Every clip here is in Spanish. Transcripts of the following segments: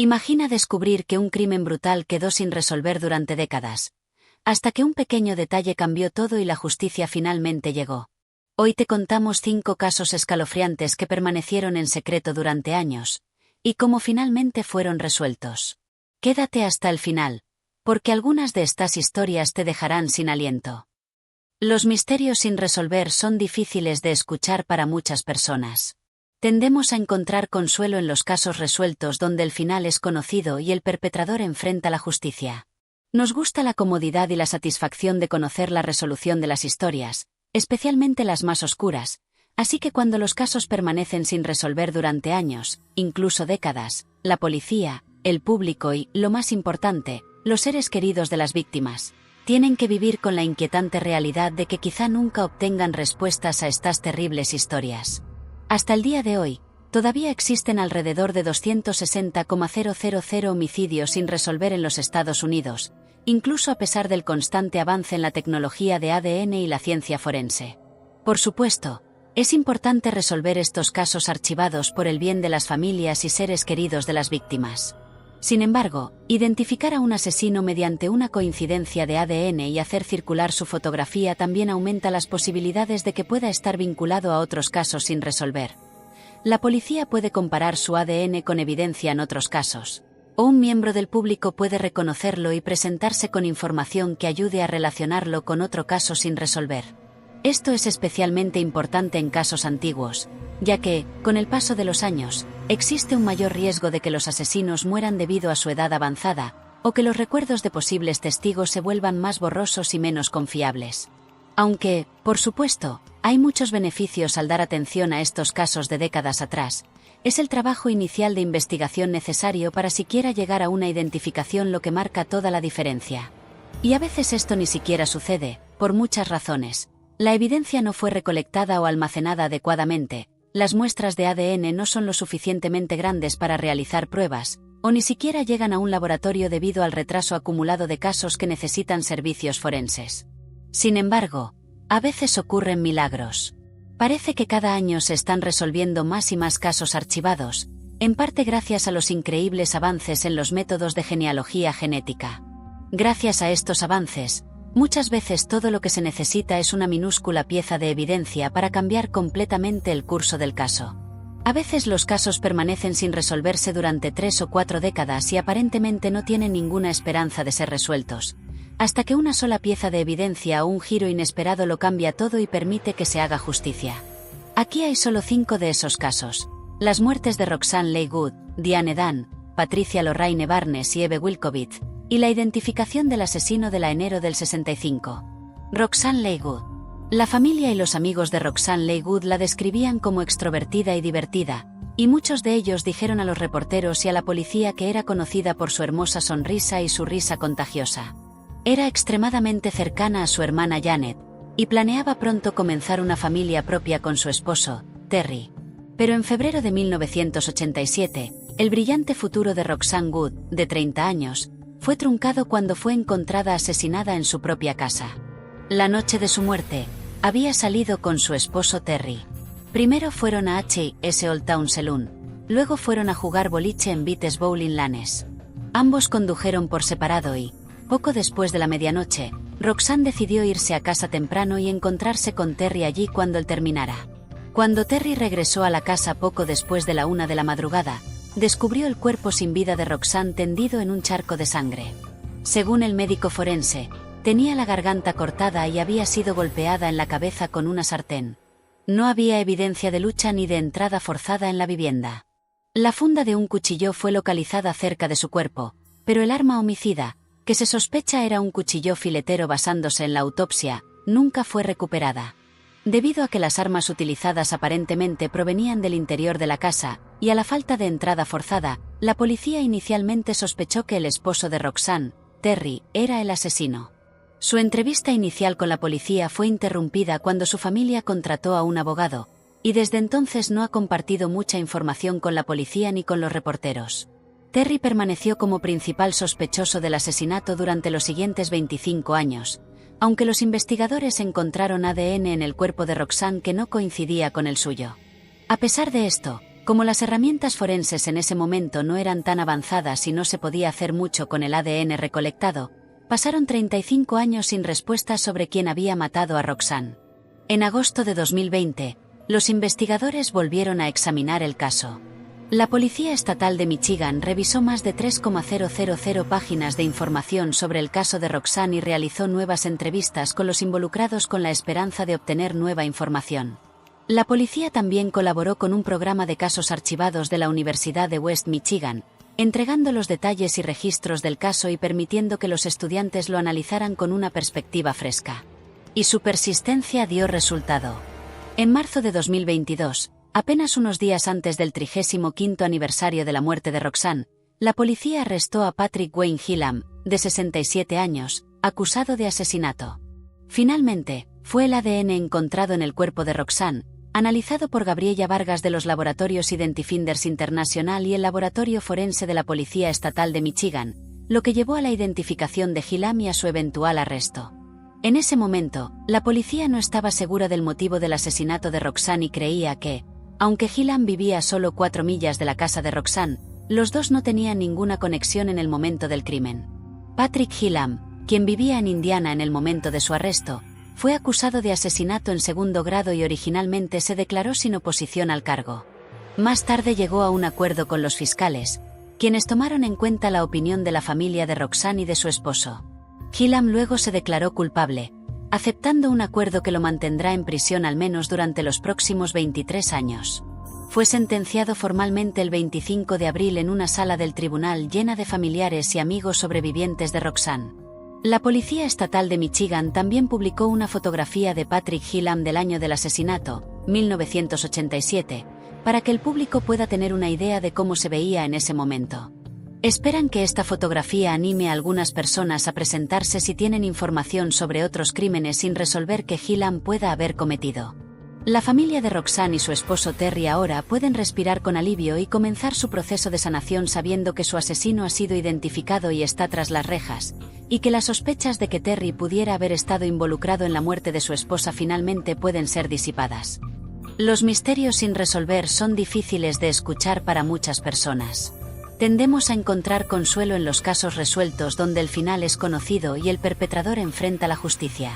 Imagina descubrir que un crimen brutal quedó sin resolver durante décadas, hasta que un pequeño detalle cambió todo y la justicia finalmente llegó. Hoy te contamos 5 casos escalofriantes que permanecieron en secreto durante años, y cómo finalmente fueron resueltos. Quédate hasta el final, porque algunas de estas historias te dejarán sin aliento. Los misterios sin resolver son difíciles de escuchar para muchas personas. Tendemos a encontrar consuelo en los casos resueltos donde el final es conocido y el perpetrador enfrenta la justicia. Nos gusta la comodidad y la satisfacción de conocer la resolución de las historias, especialmente las más oscuras, así que cuando los casos permanecen sin resolver durante años, incluso décadas, la policía, el público y, lo más importante, los seres queridos de las víctimas, tienen que vivir con la inquietante realidad de que quizá nunca obtengan respuestas a estas terribles historias. Hasta el día de hoy, todavía existen alrededor de 260,000 homicidios sin resolver en los Estados Unidos, incluso a pesar del constante avance en la tecnología de ADN y la ciencia forense. Por supuesto, es importante resolver estos casos archivados por el bien de las familias y seres queridos de las víctimas. Sin embargo, identificar a un asesino mediante una coincidencia de ADN y hacer circular su fotografía también aumenta las posibilidades de que pueda estar vinculado a otros casos sin resolver. La policía puede comparar su ADN con evidencia en otros casos, o un miembro del público puede reconocerlo y presentarse con información que ayude a relacionarlo con otro caso sin resolver. Esto es especialmente importante en casos antiguos, ya que, con el paso de los años, existe un mayor riesgo de que los asesinos mueran debido a su edad avanzada, o que los recuerdos de posibles testigos se vuelvan más borrosos y menos confiables. Aunque, por supuesto, hay muchos beneficios al dar atención a estos casos de décadas atrás, es el trabajo inicial de investigación necesario para siquiera llegar a una identificación lo que marca toda la diferencia. Y a veces esto ni siquiera sucede, por muchas razones. La evidencia no fue recolectada o almacenada adecuadamente, las muestras de ADN no son lo suficientemente grandes para realizar pruebas, o ni siquiera llegan a un laboratorio debido al retraso acumulado de casos que necesitan servicios forenses. Sin embargo, a veces ocurren milagros. Parece que cada año se están resolviendo más y más casos archivados, en parte gracias a los increíbles avances en los métodos de genealogía genética. Gracias a estos avances, muchas veces todo lo que se necesita es una minúscula pieza de evidencia para cambiar completamente el curso del caso. A veces los casos permanecen sin resolverse durante 3 o 4 décadas y aparentemente no tienen ninguna esperanza de ser resueltos, hasta que una sola pieza de evidencia o un giro inesperado lo cambia todo y permite que se haga justicia. Aquí hay solo 5 de esos casos: las muertes de Roxanne Leigh Wood, Diane Dunn, Patricia Lorraine Barnes y Eve Wilkowitz, y la identificación del asesino de la enero del 65. Roxanne Leigh Wood. La familia y los amigos de Roxanne Leigh Wood la describían como extrovertida y divertida, y muchos de ellos dijeron a los reporteros y a la policía que era conocida por su hermosa sonrisa y su risa contagiosa. Era extremadamente cercana a su hermana Janet, y planeaba pronto comenzar una familia propia con su esposo, Terry. Pero en febrero de 1987, el brillante futuro de Roxanne Wood, de 30 años, fue truncado cuando fue encontrada asesinada en su propia casa. La noche de su muerte, había salido con su esposo Terry. Primero fueron a H.S. Old Town Saloon, luego fueron a jugar boliche en Beatties Bowling Lanes. Ambos condujeron por separado y, poco después de la medianoche, Roxanne decidió irse a casa temprano y encontrarse con Terry allí cuando él terminara. Cuando Terry regresó a la casa poco después de la 1 de la madrugada, descubrió el cuerpo sin vida de Roxanne tendido en un charco de sangre. Según el médico forense, tenía la garganta cortada y había sido golpeada en la cabeza con una sartén. No había evidencia de lucha ni de entrada forzada en la vivienda. La funda de un cuchillo fue localizada cerca de su cuerpo, pero el arma homicida, que se sospecha era un cuchillo filetero basándose en la autopsia, nunca fue recuperada. Debido a que las armas utilizadas aparentemente provenían del interior de la casa, y a la falta de entrada forzada, la policía inicialmente sospechó que el esposo de Roxanne, Terry, era el asesino. Su entrevista inicial con la policía fue interrumpida cuando su familia contrató a un abogado, y desde entonces no ha compartido mucha información con la policía ni con los reporteros. Terry permaneció como principal sospechoso del asesinato durante los siguientes 25 años, aunque los investigadores encontraron ADN en el cuerpo de Roxanne que no coincidía con el suyo. A pesar de esto, Como las herramientas forenses en ese momento no eran tan avanzadas y no se podía hacer mucho con el ADN recolectado, pasaron 35 años sin respuesta sobre quién había matado a Roxanne. En agosto de 2020, los investigadores volvieron a examinar el caso. La Policía Estatal de Michigan revisó más de 3,000 páginas de información sobre el caso de Roxanne y realizó nuevas entrevistas con los involucrados con la esperanza de obtener nueva información. La policía también colaboró con un programa de casos archivados de la Universidad de West Michigan, entregando los detalles y registros del caso y permitiendo que los estudiantes lo analizaran con una perspectiva fresca. Y su persistencia dio resultado. En marzo de 2022, apenas unos días antes del 35º aniversario de la muerte de Roxanne, la policía arrestó a Patrick Wayne Gillam, de 67 años, acusado de asesinato. Finalmente, fue el ADN encontrado en el cuerpo de Roxanne, analizado por Gabriella Vargas de los laboratorios Identifinders International y el Laboratorio Forense de la Policía Estatal de Michigan, lo que llevó a la identificación de Gillam y a su eventual arresto. En ese momento, la policía no estaba segura del motivo del asesinato de Roxanne y creía que, aunque Gillam vivía a solo 4 millas de la casa de Roxanne, los dos no tenían ninguna conexión en el momento del crimen. Patrick Gillam, quien vivía en Indiana en el momento de su arresto, fue acusado de asesinato en segundo grado y originalmente se declaró sin oposición al cargo. Más tarde llegó a un acuerdo con los fiscales, quienes tomaron en cuenta la opinión de la familia de Roxanne y de su esposo. Gillam luego se declaró culpable, aceptando un acuerdo que lo mantendrá en prisión al menos durante los próximos 23 años. Fue sentenciado formalmente el 25 de abril en una sala del tribunal llena de familiares y amigos sobrevivientes de Roxanne. La Policía Estatal de Michigan también publicó una fotografía de Patrick Gillam del año del asesinato, 1987, para que el público pueda tener una idea de cómo se veía en ese momento. Esperan que esta fotografía anime a algunas personas a presentarse si tienen información sobre otros crímenes sin resolver que Gillam pueda haber cometido. La familia de Roxanne y su esposo Terry ahora pueden respirar con alivio y comenzar su proceso de sanación sabiendo que su asesino ha sido identificado y está tras las rejas, y que las sospechas de que Terry pudiera haber estado involucrado en la muerte de su esposa finalmente pueden ser disipadas. Los misterios sin resolver son difíciles de escuchar para muchas personas. Tendemos a encontrar consuelo en los casos resueltos donde el final es conocido y el perpetrador enfrenta la justicia.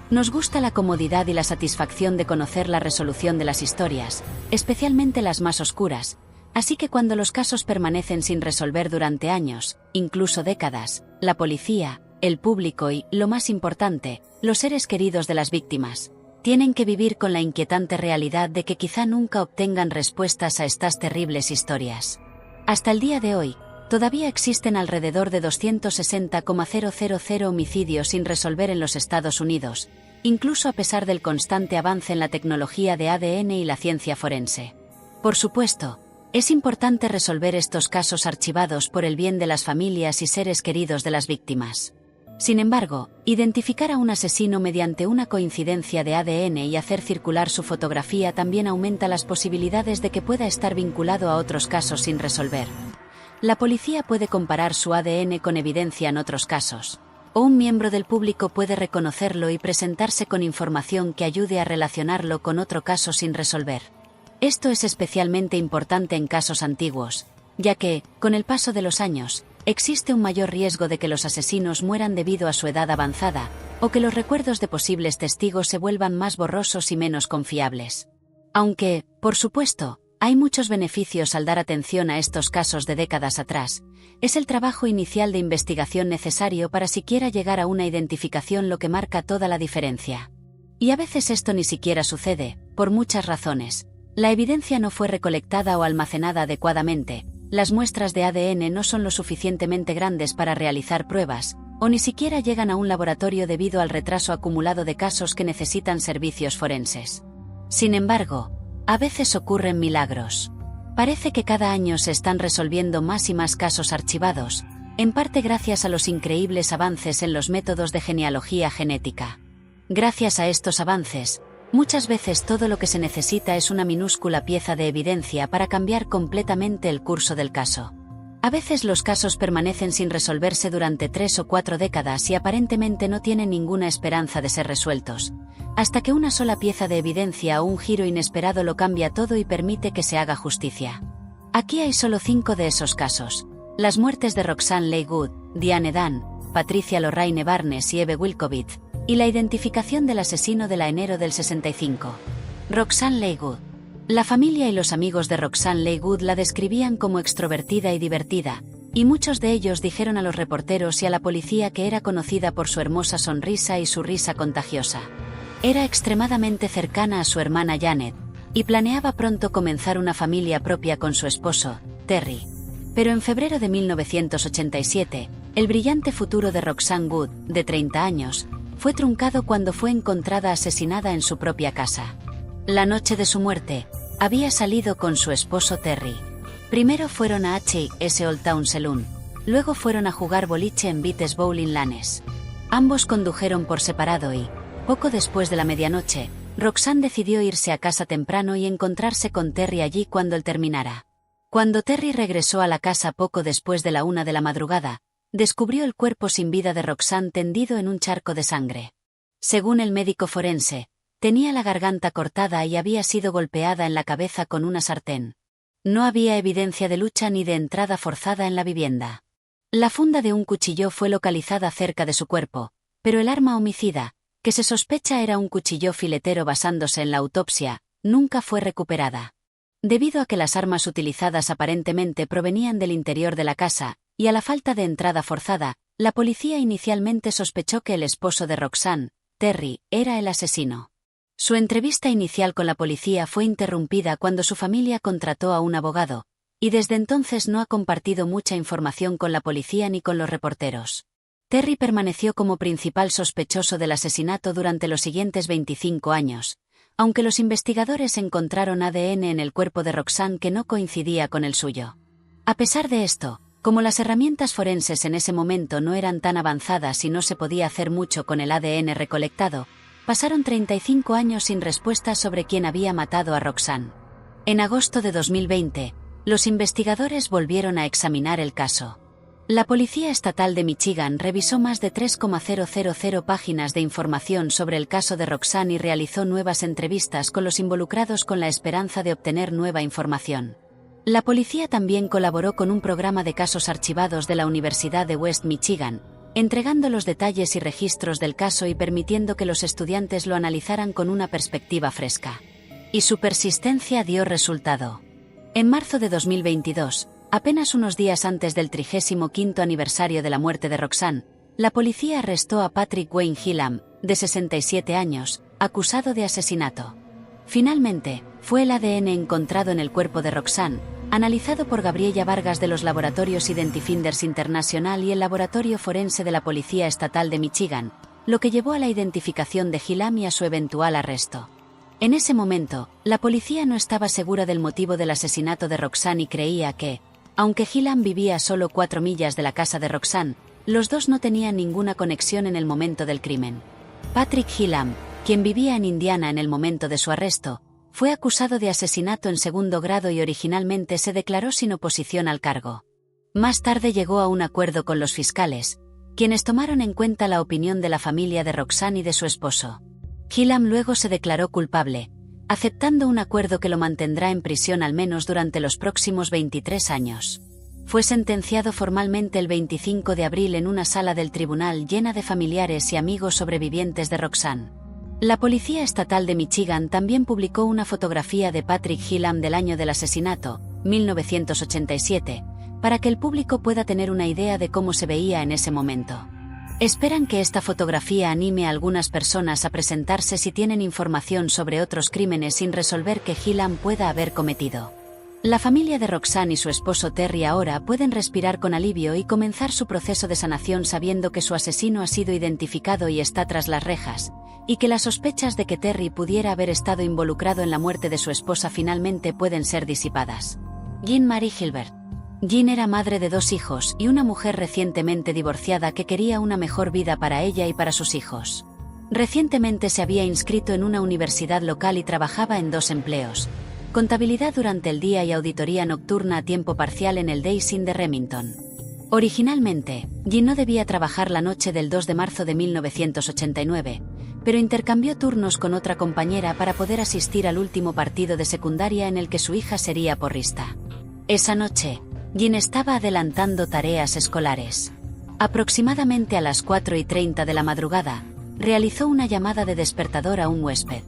Nos gusta la comodidad y la satisfacción de conocer la resolución de las historias, especialmente las más oscuras, así que cuando los casos permanecen sin resolver durante años, incluso décadas, la policía, el público y, lo más importante, los seres queridos de las víctimas, tienen que vivir con la inquietante realidad de que quizá nunca obtengan respuestas a estas terribles historias. Hasta el día de hoy, todavía existen alrededor de 260,000 homicidios sin resolver en los Estados Unidos, incluso a pesar del constante avance en la tecnología de ADN y la ciencia forense. Por supuesto, es importante resolver estos casos archivados por el bien de las familias y seres queridos de las víctimas. Sin embargo, identificar a un asesino mediante una coincidencia de ADN y hacer circular su fotografía también aumenta las posibilidades de que pueda estar vinculado a otros casos sin resolver. La policía puede comparar su ADN con evidencia en otros casos, o un miembro del público puede reconocerlo y presentarse con información que ayude a relacionarlo con otro caso sin resolver. Esto es especialmente importante en casos antiguos, ya que, con el paso de los años, existe un mayor riesgo de que los asesinos mueran debido a su edad avanzada, o que los recuerdos de posibles testigos se vuelvan más borrosos y menos confiables. Aunque, por supuesto, hay muchos beneficios al dar atención a estos casos de décadas atrás, es el trabajo inicial de investigación necesario para siquiera llegar a una identificación lo que marca toda la diferencia. Y a veces esto ni siquiera sucede, por muchas razones. La evidencia no fue recolectada o almacenada adecuadamente, las muestras de ADN no son lo suficientemente grandes para realizar pruebas, o ni siquiera llegan a un laboratorio debido al retraso acumulado de casos que necesitan servicios forenses. Sin embargo, a veces ocurren milagros. Parece que cada año se están resolviendo más y más casos archivados, en parte gracias a los increíbles avances en los métodos de genealogía genética. Gracias a estos avances, muchas veces todo lo que se necesita es una minúscula pieza de evidencia para cambiar completamente el curso del caso. A veces los casos permanecen sin resolverse durante 3 o 4 décadas y aparentemente no tienen ninguna esperanza de ser resueltos, hasta que una sola pieza de evidencia o un giro inesperado lo cambia todo y permite que se haga justicia. Aquí hay solo 5 de esos casos: las muertes de Roxanne Leigh Wood, Diane Dunn, Patricia Lorraine Barnes y Eve Wilkowitz, y la identificación del asesino de enero del 65. Roxanne Leigh Wood. La familia y los amigos de Roxanne Leigh Wood la describían como extrovertida y divertida, y muchos de ellos dijeron a los reporteros y a la policía que era conocida por su hermosa sonrisa y su risa contagiosa. Era extremadamente cercana a su hermana Janet, y planeaba pronto comenzar una familia propia con su esposo, Terry. Pero en febrero de 1987, el brillante futuro de Roxanne Wood, de 30 años, fue truncado cuando fue encontrada asesinada en su propia casa. La noche de su muerte, había salido con su esposo Terry. Primero fueron a H&S Old Town Saloon, luego fueron a jugar boliche en Beatties Bowling Lanes. Ambos condujeron por separado y, poco después de la medianoche, Roxanne decidió irse a casa temprano y encontrarse con Terry allí cuando él terminara. Cuando Terry regresó a la casa poco después de la 1 de la madrugada, descubrió el cuerpo sin vida de Roxanne tendido en un charco de sangre. Según el médico forense, tenía la garganta cortada y había sido golpeada en la cabeza con una sartén. No había evidencia de lucha ni de entrada forzada en la vivienda. La funda de un cuchillo fue localizada cerca de su cuerpo, pero el arma homicida, que se sospecha era un cuchillo filetero basándose en la autopsia, nunca fue recuperada. Debido a que las armas utilizadas aparentemente provenían del interior de la casa, y a la falta de entrada forzada, la policía inicialmente sospechó que el esposo de Roxanne, Terry, era el asesino. Su entrevista inicial con la policía fue interrumpida cuando su familia contrató a un abogado, y desde entonces no ha compartido mucha información con la policía ni con los reporteros. Terry permaneció como principal sospechoso del asesinato durante los siguientes 25 años, aunque los investigadores encontraron ADN en el cuerpo de Roxanne que no coincidía con el suyo. A pesar de esto, como las herramientas forenses en ese momento no eran tan avanzadas y no se podía hacer mucho con el ADN recolectado, pasaron 35 años sin respuesta sobre quién había matado a Roxanne. En agosto de 2020, los investigadores volvieron a examinar el caso. La Policía Estatal de Michigan revisó más de 3,000 páginas de información sobre el caso de Roxanne y realizó nuevas entrevistas con los involucrados con la esperanza de obtener nueva información. La policía también colaboró con un programa de casos archivados de la Universidad de West Michigan, entregando los detalles y registros del caso y permitiendo que los estudiantes lo analizaran con una perspectiva fresca. Y su persistencia dio resultado. En marzo de 2022, apenas unos días antes del 35º aniversario de la muerte de Roxanne, la policía arrestó a Patrick Wayne Gillam, de 67 años, acusado de asesinato. Finalmente, fue el ADN encontrado en el cuerpo de Roxanne, analizado por Gabriela Vargas de los laboratorios Identifinders International y el laboratorio forense de la Policía Estatal de Michigan, lo que llevó a la identificación de Gillam y a su eventual arresto. En ese momento, la policía no estaba segura del motivo del asesinato de Roxanne y creía que, aunque Gillam vivía a solo 4 millas de la casa de Roxanne, los dos no tenían ninguna conexión en el momento del crimen. Patrick Gillam, quien vivía en Indiana en el momento de su arresto, fue acusado de asesinato en segundo grado y originalmente se declaró sin oposición al cargo. Más tarde llegó a un acuerdo con los fiscales, quienes tomaron en cuenta la opinión de la familia de Roxanne y de su esposo. Gillam luego se declaró culpable, aceptando un acuerdo que lo mantendrá en prisión al menos durante los próximos 23 años. Fue sentenciado formalmente el 25 de abril en una sala del tribunal llena de familiares y amigos sobrevivientes de Roxanne. La Policía Estatal de Michigan también publicó una fotografía de Patrick Gillam del año del asesinato, 1987, para que el público pueda tener una idea de cómo se veía en ese momento. Esperan que esta fotografía anime a algunas personas a presentarse si tienen información sobre otros crímenes sin resolver que Gillam pueda haber cometido. La familia de Roxanne y su esposo Terry ahora pueden respirar con alivio y comenzar su proceso de sanación sabiendo que su asesino ha sido identificado y está tras las rejas, y que las sospechas de que Terry pudiera haber estado involucrado en la muerte de su esposa finalmente pueden ser disipadas. Jean Marie Gilbert. Jean era madre de 2 hijos y una mujer recientemente divorciada que quería una mejor vida para ella y para sus hijos. Recientemente se había inscrito en una universidad local y trabajaba en 2 empleos, contabilidad durante el día y auditoría nocturna a tiempo parcial en el Days Inn de Remington. Originalmente, Jean no debía trabajar la noche del 2 de marzo de 1989, pero intercambió turnos con otra compañera para poder asistir al último partido de secundaria en el que su hija sería porrista. Esa noche, Jean estaba adelantando tareas escolares. Aproximadamente a las 4:30 de la madrugada, realizó una llamada de despertador a un huésped.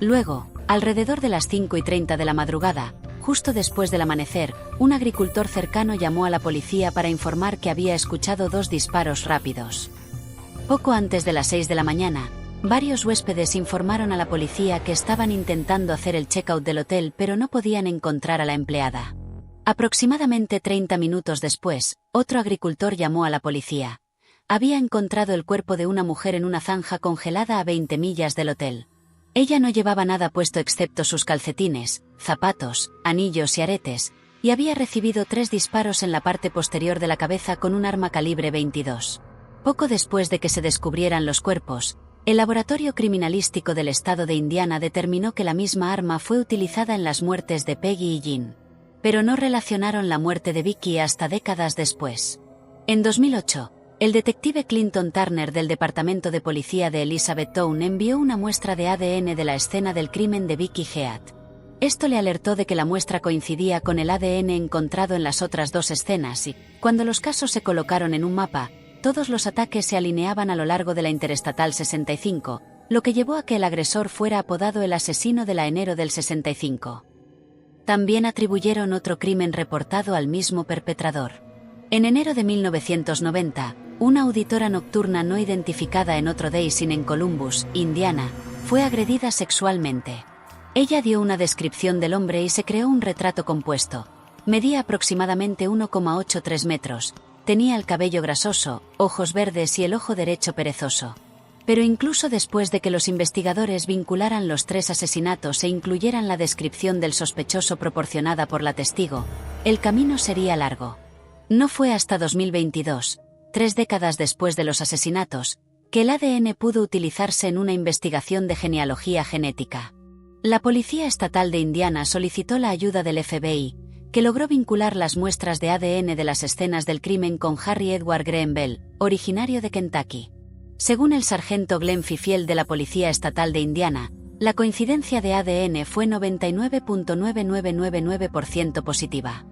Luego, alrededor de las 5:30 de la madrugada, justo después del amanecer, un agricultor cercano llamó a la policía para informar que había escuchado 2 disparos rápidos. Poco antes de las 6 de la mañana, varios huéspedes informaron a la policía que estaban intentando hacer el checkout del hotel pero no podían encontrar a la empleada. Aproximadamente 30 minutos después, otro agricultor llamó a la policía. Había encontrado el cuerpo de una mujer en una zanja congelada a 20 millas del hotel. Ella no llevaba nada puesto excepto sus calcetines, zapatos, anillos y aretes, y había recibido 3 disparos en la parte posterior de la cabeza con un arma calibre 22. Poco después de que se descubrieran los cuerpos, el laboratorio criminalístico del estado de Indiana determinó que la misma arma fue utilizada en las muertes de Peggy y Jean. Pero no relacionaron la muerte de Vicky hasta décadas después. En 2008, el detective Clinton Turner del Departamento de Policía de Elizabethtown envió una muestra de ADN de la escena del crimen de Vicky Heath. Esto le alertó de que la muestra coincidía con el ADN encontrado en las otras 2 escenas y, cuando los casos se colocaron en un mapa, todos los ataques se alineaban a lo largo de la Interestatal 65, lo que llevó a que el agresor fuera apodado el asesino de la enero del 65. También atribuyeron otro crimen reportado al mismo perpetrador. En enero de 1990, una auditora nocturna no identificada en otro Days Inn en Columbus, Indiana, fue agredida sexualmente. Ella dio una descripción del hombre y se creó un retrato compuesto. Medía aproximadamente 1,83 metros, tenía el cabello grasoso, ojos verdes y el ojo derecho perezoso. Pero incluso después de que los investigadores vincularan los 3 asesinatos e incluyeran la descripción del sospechoso proporcionada por la testigo, el camino sería largo. No fue hasta 2022, 3 décadas después de los asesinatos, que el ADN pudo utilizarse en una investigación de genealogía genética. La Policía Estatal de Indiana solicitó la ayuda del FBI, que logró vincular las muestras de ADN de las escenas del crimen con Harry Edward Graham Bell, originario de Kentucky. Según el sargento Glenn Fifield de la Policía Estatal de Indiana, la coincidencia de ADN fue 99.9999% positiva.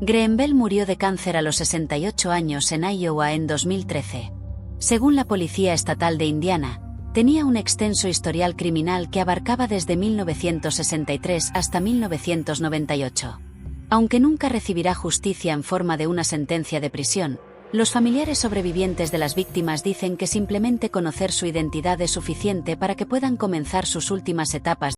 Graham Bell murió de cáncer a los 68 años en Iowa en 2013. Según la Policía Estatal de Indiana, tenía un extenso historial criminal que abarcaba desde 1963 hasta 1998. Aunque nunca recibirá justicia en forma de una sentencia de prisión, los familiares sobrevivientes de las víctimas dicen que simplemente conocer su identidad es suficiente para que puedan comenzar sus últimas etapas